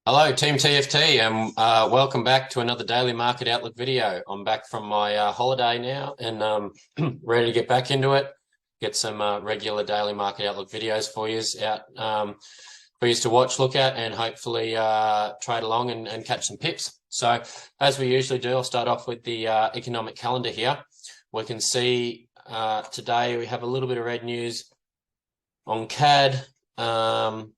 Hello, Team TFT, and welcome back to another daily market outlook video. I'm back from my holiday now and ready to get back into it. Get some regular daily market outlook videos for you out for you to watch, look at, and hopefully trade along and catch some pips. So, as we usually do, I'll start off with the economic calendar here. We can see today we have a little bit of red news on CAD. USD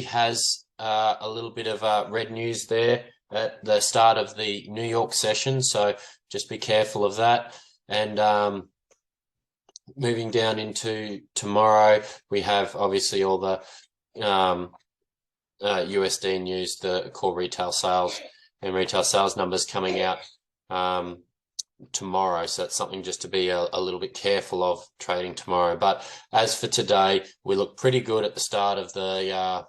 has a little bit of red news there at the start of the New York session, so just be careful of that. And moving down into tomorrow, we have obviously all the USD news, the core retail sales and retail sales numbers coming out tomorrow, so that's something just to be a little bit careful of trading tomorrow. But as for today, we look pretty good at the start of the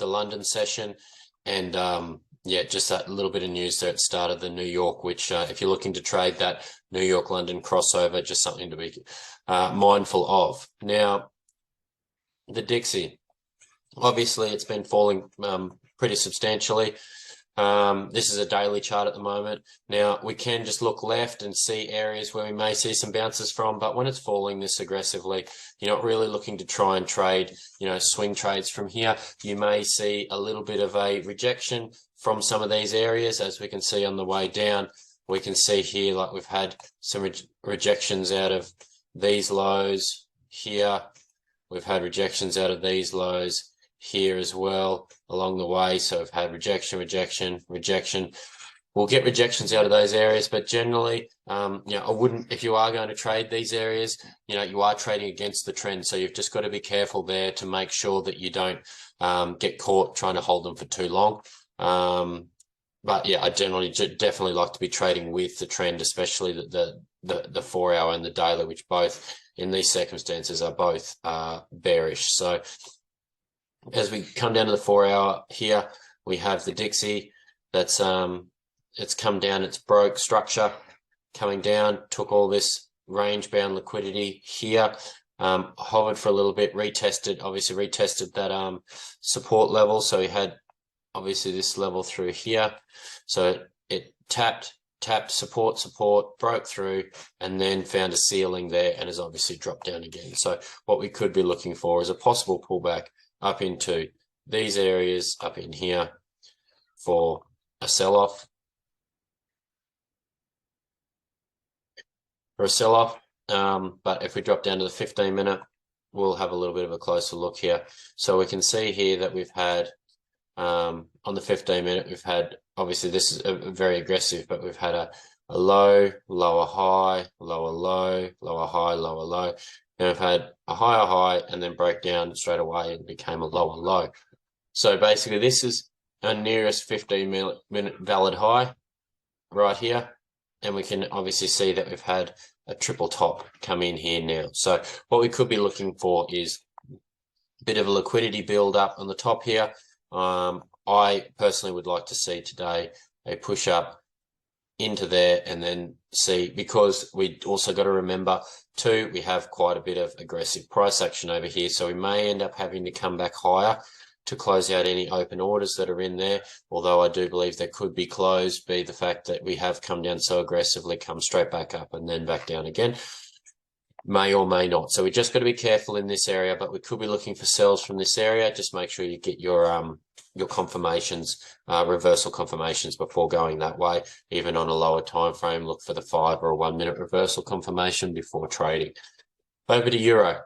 London session, and yeah, just that little bit of news there at the start of the New York, which if you're looking to trade that New York London crossover, just something to be mindful of. Now, the Dixie, obviously it's been falling pretty substantially. This is a daily chart at the moment. Now, we can just look left and see areas where we may see some bounces from, but when it's falling this aggressively, you're not really looking to try and trade, swing trades from here. You may see a little bit of a rejection from some of these areas, as we can see on the way down. We can see here, like we've had some rejections out of these lows here. We've had rejections out of these lows here as well along the way. So we've had rejection. We'll get rejections out of those areas, but generally, I wouldn't, if you are going to trade these areas, you are trading against the trend. So you've just got to be careful there to make sure that you don't get caught trying to hold them for too long. But yeah, I definitely like to be trading with the trend, especially the 4 hour and the daily, which both in these circumstances are both bearish. So as we come down to the 4 hour here, we have the Dixie that's it's come down, it's broke structure coming down, took all this range bound liquidity here, hovered for a little bit, retested that support level. So we had obviously this level through here. So it tapped support, broke through, and then found a ceiling there and has obviously dropped down again. So what we could be looking for is a possible pullback up into these areas up in here for a sell-off. But if we drop down to the 15-minute, we'll have a little bit of a closer look here. So we can see here that we've had on the 15-minute, we've had, obviously this is very aggressive, but we've had a low, lower high, lower low, lower high, lower low. And we've had a higher high and then broke down straight away and became a lower low. So basically this is our nearest 15-minute valid high right here. And we can obviously see that we've had a triple top come in here now. So what we could be looking for is a bit of a liquidity build up on the top here. I personally would like to see today a push up into there and then see, because we also got to remember too, we have quite a bit of aggressive price action over here. So we may end up having to come back higher to close out any open orders that are in there. Although I do believe they could be closed, be the fact that we have come down so aggressively, come straight back up and then back down again. May or may not. So we just got to be careful in this area, but we could be looking for sells from this area. Just make sure you get your confirmations, reversal confirmations before going that way. Even on a lower time frame, look for the 5 or a 1 minute reversal confirmation before trading. Over to Euro.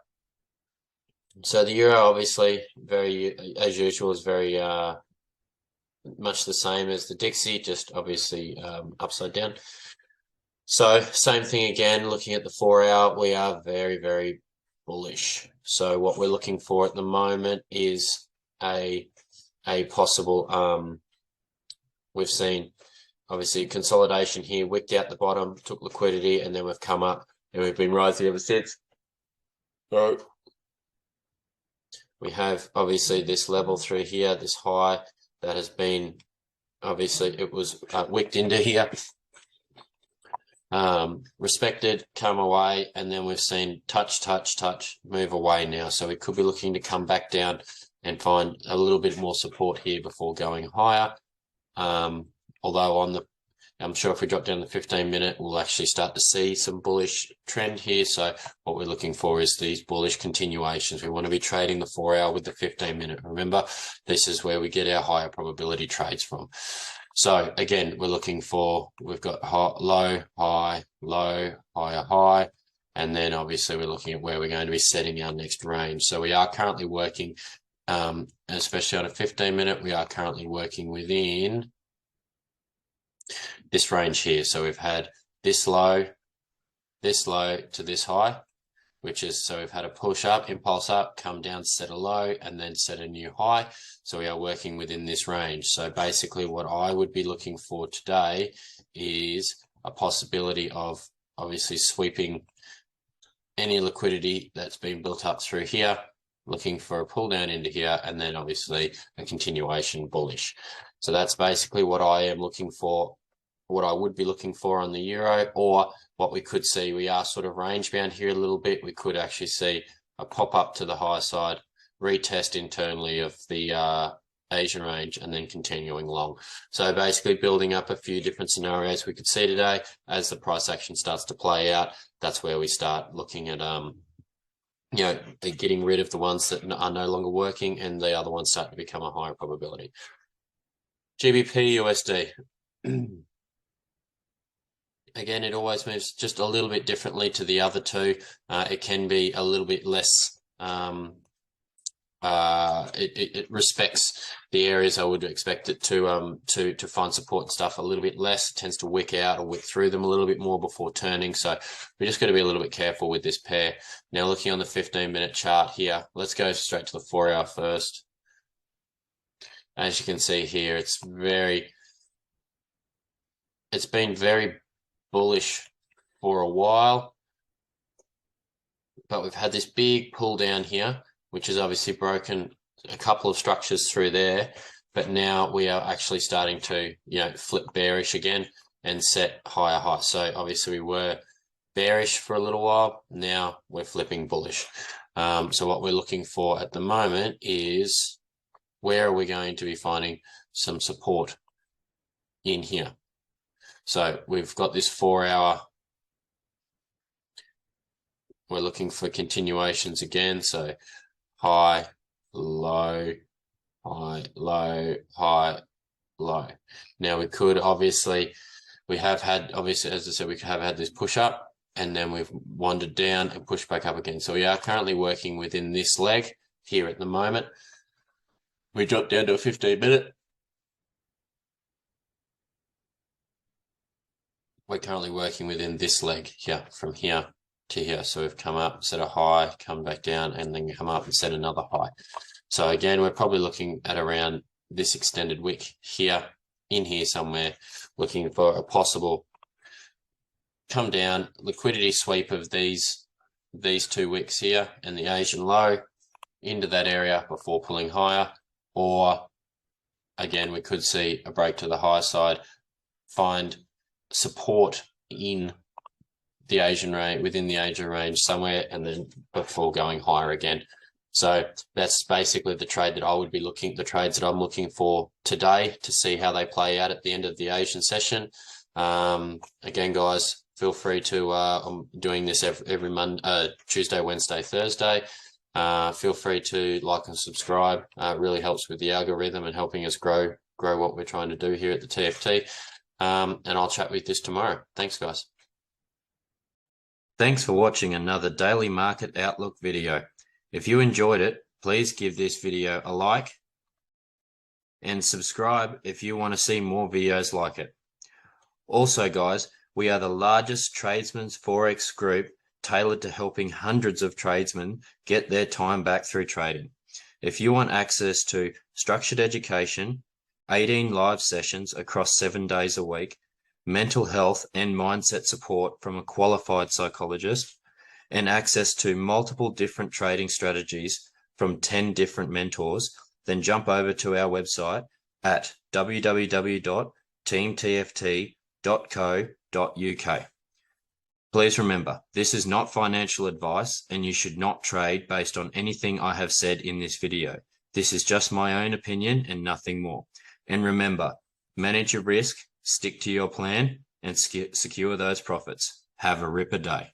So the Euro, obviously, as usual, is very much the same as the Dixie, just obviously upside down. So same thing again, looking at the 4 hour, we are very, very bullish. So what we're looking for at the moment is a possible, we've seen obviously consolidation here, wicked out the bottom, took liquidity, and then we've come up and we've been rising ever since. So we have obviously this level through here, this high that has been, obviously it was wicked into here. Respected, come away, and then we've seen touch, move away now. So we could be looking to come back down and find a little bit more support here before going higher. Although I'm sure if we drop down the 15-minute, we'll actually start to see some bullish trend here. So what we're looking for is these bullish continuations. We want to be trading the 4-hour with the 15-minute. Remember, this is where we get our higher probability trades from. So again, we're looking for, we've got low, high, low, higher, high. And then obviously we're looking at where we're going to be setting our next range. So we are currently working, especially on a 15-minute, we are currently working within this range here. So we've had this low to this high, which is, so we've had a push up, impulse up, come down, set a low, and then set a new high. So we are working within this range. So basically what I would be looking for today is a possibility of obviously sweeping any liquidity that's been built up through here, looking for a pull down into here, and then obviously a continuation bullish. So that's basically what I am looking for, what I would be looking for on the euro, or what we could see. We are sort of range bound here a little bit. We could actually see a pop up to the high side, retest internally of the Asian range, and then continuing long. So basically building up a few different scenarios we could see today. As the price action starts to play out, that's where we start looking at getting rid of the ones that are no longer working, and the other ones start to become a higher probability. GBP USD. Again, it always moves just a little bit differently to the other two. It can be a little bit less, it respects the areas I would expect it to find support and stuff a little bit less. It tends to wick out or wick through them a little bit more before turning. So we just got to be a little bit careful with this pair. Now looking on the 15-minute chart here, let's go straight to the 4-hour first. As you can see here, it's been very bullish for a while, but we've had this big pull down here, which has obviously broken a couple of structures through there, but now we are actually starting to flip bearish again and set higher highs. So obviously we were bearish for a little while, now we're flipping bullish. So what we're looking for at the moment is, where are we going to be finding some support in here? So we've got this 4-hour. We're looking for continuations again. So high, low, high, low, high, low. Now we could obviously, as I said, we have had this push up, and then we've wandered down and pushed back up again. So we are currently working within this leg here at the moment. We dropped down to a 15-minute. We're currently working within this leg here, from here to here. So we've come up, set a high, come back down, and then come up and set another high. So again, we're probably looking at around this extended wick here, in here somewhere, looking for a possible come down, liquidity sweep of these 2 wicks here and the Asian low into that area before pulling higher. Or again, we could see a break to the high side, find support in the Asian range, within the Asian range somewhere, and then before going higher again. So that's basically the trade that I would be the trades that I'm looking for today, to see how they play out at the end of the Asian session. Again, guys, feel free to, I'm doing this every Monday, Tuesday, Wednesday, Thursday. Feel free to like and subscribe. It really helps with the algorithm and helping us grow what we're trying to do here at the TFT. And I'll chat with this tomorrow. Thanks, guys. Thanks for watching another Daily Market Outlook video. If you enjoyed it, please give this video a like and subscribe if you want to see more videos like it. Also, guys, we are the largest Tradesmen Forex group, tailored to helping hundreds of tradesmen get their time back through trading. If you want access to structured education, 18 live sessions across 7 days a week, mental health and mindset support from a qualified psychologist, and access to multiple different trading strategies from 10 different mentors, then jump over to our website at www.teamtft.co.uk. Please remember, this is not financial advice, and you should not trade based on anything I have said in this video. This is just my own opinion and nothing more. And remember, manage your risk, stick to your plan, and secure those profits. Have a ripper day.